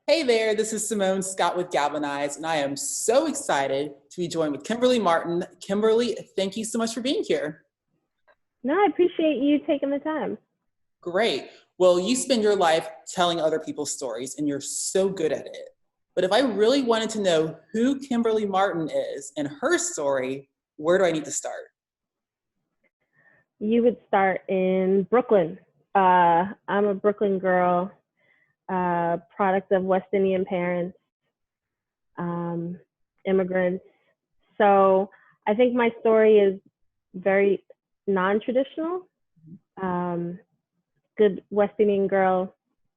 Hey there, this is Simone Scott with GALvanize, and I am so excited to be joined with Kimberly Martin. Kimberly, thank you so much for being here. No, I appreciate you taking the time. Great. Well, you spend your life telling other people's stories, and you're so good at it. But if I really wanted to know who Kimberly Martin is and her story, where do I need to start? You would start in Brooklyn. I'm a Brooklyn girl, product of West Indian parents, immigrants. So I think my story is very non-traditional. Good West Indian girl,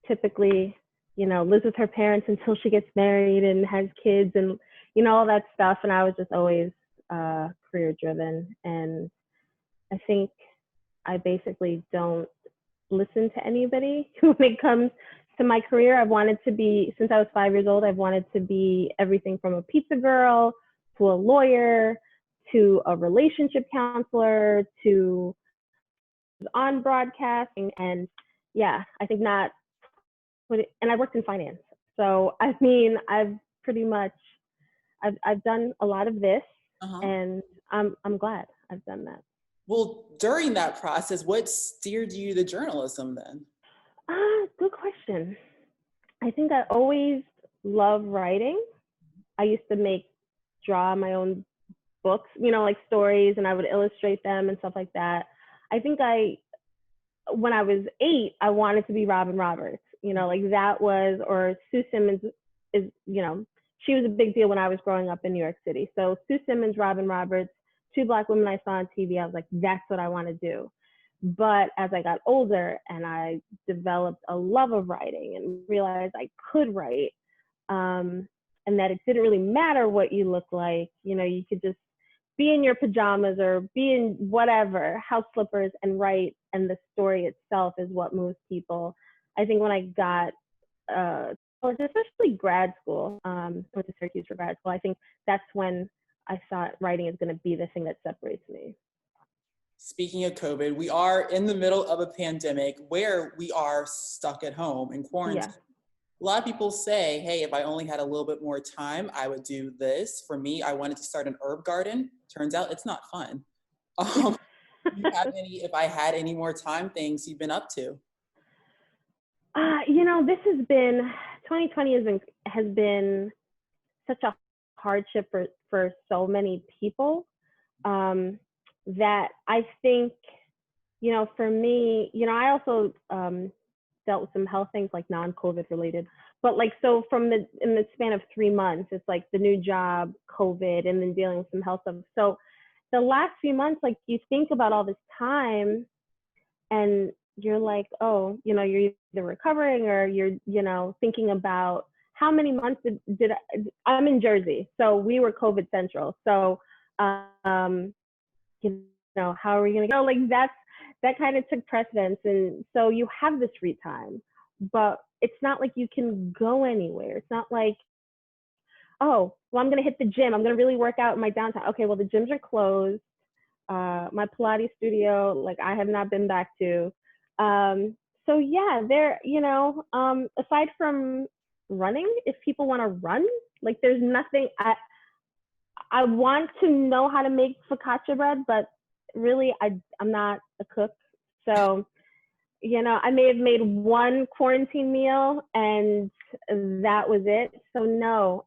typically, lives with her parents until she gets married and has kids and, all that stuff. And I was just always career driven. And I think I basically don't listen to anybody when it comes to my career. I've wanted to be, since I was 5 years old, I've wanted to be everything from a pizza girl to a lawyer to a relationship counselor to on broadcasting. And yeah, I think not, and I worked in finance. So, I mean, I've pretty much, I've done a lot of this and I'm glad I've done that. Well, during that process, what steered you to journalism then? Good question. I think I always loved writing. I used to draw my own books, like stories, and I would illustrate them and stuff like that. I think when I was 8, I wanted to be Robin Roberts, like that was, or Sue Simmons is, she was a big deal when I was growing up in New York City. So Sue Simmons, Robin Roberts, two Black women I saw on TV, I was like, that's what I want to do. But as I got older and I developed a love of writing and realized I could write, and that it didn't really matter what you look like, you could just be in your pajamas or be in whatever, house slippers, and write, and the story itself is what moves people. I think when I got especially grad school, I went to Syracuse for grad school, I think that's when I thought writing is going to be the thing that separates me. Speaking of COVID, we are in the middle of a pandemic where we are stuck at home in quarantine. Yeah. A lot of people say, hey, if I only had a little bit more time, I would do this. For me, I wanted to start an herb garden. Turns out it's not fun. Do you have any, if I had any more time, things you've been up to? This has been, 2020 has been such a hardship for so many people, that I think, for me, I also dealt with some health things like non-COVID related, but so in the span of 3 months, it's like the new job, COVID, and then dealing with some health stuff. So the last few months, you think about all this time and you're like, oh, you're either recovering or you're, thinking about how many months did I'm in Jersey, so we were COVID central. So, how are we going to go? That kind of took precedence. And so you have this free time, but it's not like you can go anywhere. It's not like, oh, well, I'm going to hit the gym. I'm going to really work out in my downtown. Okay, well, the gyms are closed. My Pilates studio, I have not been back to. So yeah, aside from running, if people want to run, there's nothing. I want to know how to make focaccia bread, but really, I'm not a cook. So, I may have made one quarantine meal and that was it. So no,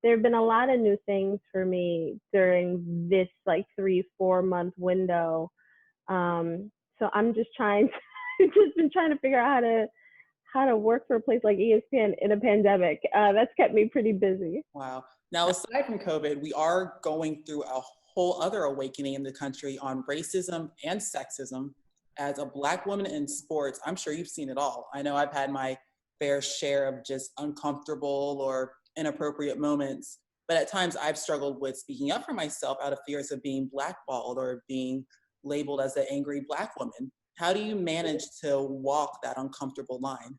there have been a lot of new things for me during this 3-4 month window. So I'm just been trying to figure out how to work for a place like ESPN in a pandemic. That's kept me pretty busy. Wow. Now, aside from COVID, we are going through a whole other awakening in the country on racism and sexism. As a Black woman in sports, I'm sure you've seen it all. I know I've had my fair share of just uncomfortable or inappropriate moments, but at times I've struggled with speaking up for myself out of fears of being blackballed or being labeled as an angry Black woman. How do you manage to walk that uncomfortable line?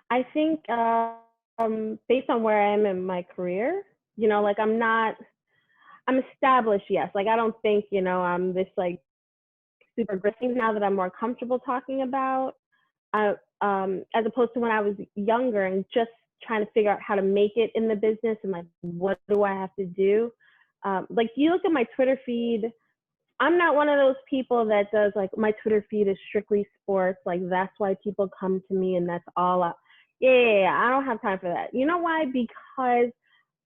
I think based on where I am in my career, I'm established, yes. I don't think, I'm this super aggressive things now that I'm more comfortable talking about, as opposed to when I was younger and just trying to figure out how to make it in the business and like, what do I have to do? Like you look at my Twitter feed, I'm not one of those people that does like my Twitter feed is strictly sports. Like that's why people come to me and that's all. Yeah, I don't have time for that. You know why? Because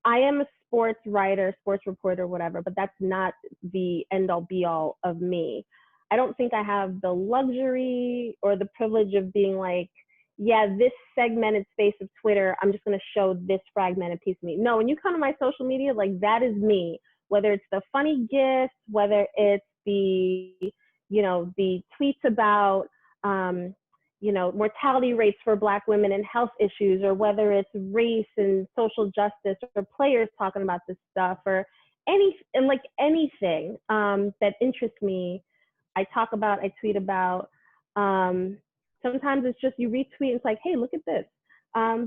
I am a sports writer, sports reporter, whatever, but that's not the end all be all of me. I don't think I have the luxury or the privilege of being like, yeah, this segmented space of Twitter, I'm just going to show this fragmented piece of me. No, when you come to my social media, like that is me, whether it's the funny gifts, whether it's the, you know, the tweets about, you know, mortality rates for Black women and health issues, or whether it's race and social justice, or players talking about this stuff, or anything that interests me, I talk about, I tweet about. Sometimes it's just you retweet, and it's like, hey, look at this.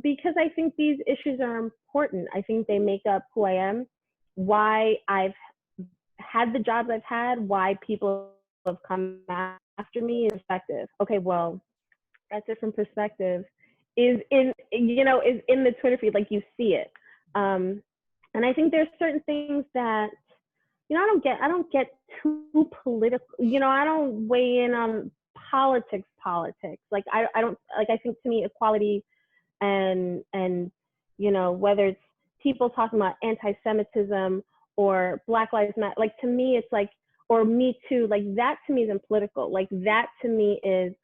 Because I think these issues are important. I think they make up who I am, why I've had the jobs I've had, why people have come after me, and perspective. Okay, well, that different perspective is in the Twitter feed, like you see it. And I think there's certain things that, you know, I don't get too political, you know, I don't weigh in on politics. Like I don't, like, I think to me equality and you know, whether it's people talking about anti-Semitism or Black Lives Matter, like to me it's like, or Me Too, like that to me isn't political. Like that to me is,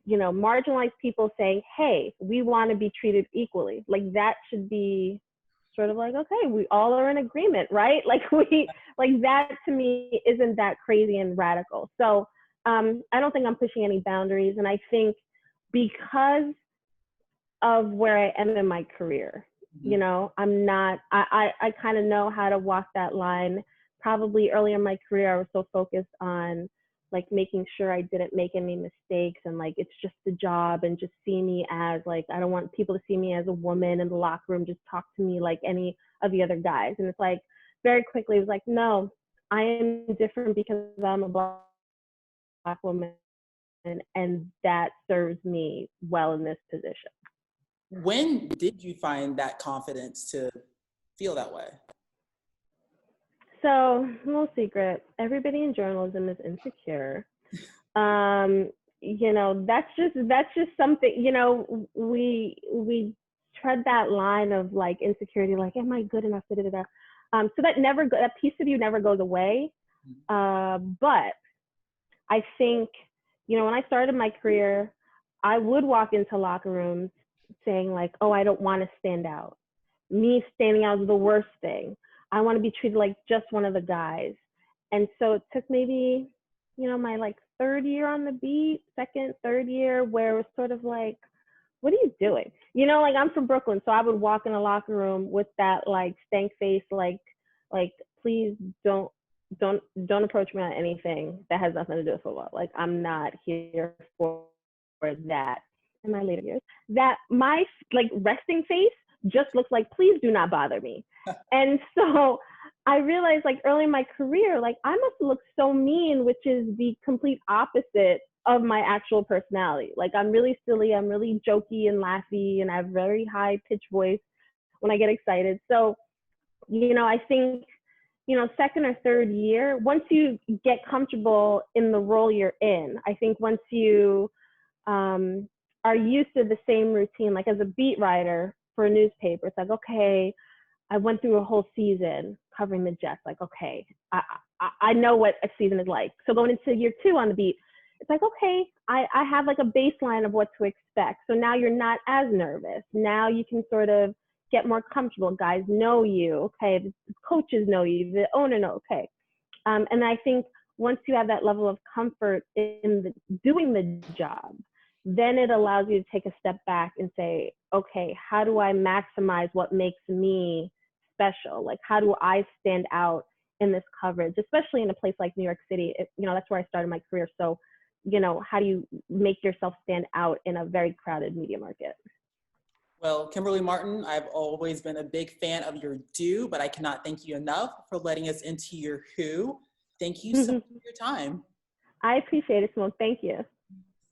you know, marginalized people saying, hey, we want to be treated equally. Like that should be sort of like, okay, we all are in agreement, right? Like that to me isn't that crazy and radical. So I don't think I'm pushing any boundaries. And I think because of where I am in my career, you know, I'm not, I kind of know how to walk that line. Probably earlier in my career, I was so focused on like making sure I didn't make any mistakes, and like it's just a job, and just see me as like, I don't want people to see me as a woman in the locker room, just talk to me like any of the other guys. And it's like very quickly it was like, no, I am different because I'm a Black woman, and that serves me well in this position. When did you find that confidence to feel that way? So, no secret, everybody in journalism is insecure. You know, that's just something, you know, we tread that line of like insecurity, like, am I good enough? So that piece of you never goes away. But I think, you know, when I started my career, I would walk into locker rooms saying like, oh, I don't want to stand out. Me standing out is the worst thing. I want to be treated like just one of the guys. And so it took maybe, you know, my like third year on the beat, third year, where it was sort of like, what are you doing? You know, like I'm from Brooklyn, so I would walk in a locker room with that like stank face, like please don't approach me on anything that has nothing to do with football. Like I'm not here for that. In my later years, that my like resting face just looks like, please do not bother me. And so I realized like early in my career, like I must look so mean, which is the complete opposite of my actual personality. Like I'm really silly, I'm really jokey and laughy, and I have very high pitched voice when I get excited. So, you know, I think, you know, second or third year, once you get comfortable in the role you're in, I think once you are used to the same routine, like as a beat writer for a newspaper, it's like, okay, I went through a whole season covering the Jets. Like, okay, I know what a season is like. So going into year 2 on the beat, it's like, okay, I have like a baseline of what to expect. So now you're not as nervous. Now you can sort of get more comfortable. Guys know you, okay? The coaches know you, the owner know, okay. And I think once you have that level of comfort in doing the job, then it allows you to take a step back and say, okay, how do I maximize what makes me special? Like, how do I stand out in this coverage, especially in a place like New York City? You know, that's where I started my career. So, you know, how do you make yourself stand out in a very crowded media market? Well, Kimberly Martin, I've always been a big fan of your do, but I cannot thank you enough for letting us into your who. Thank you so much for your time. I appreciate it, Simone. Thank you.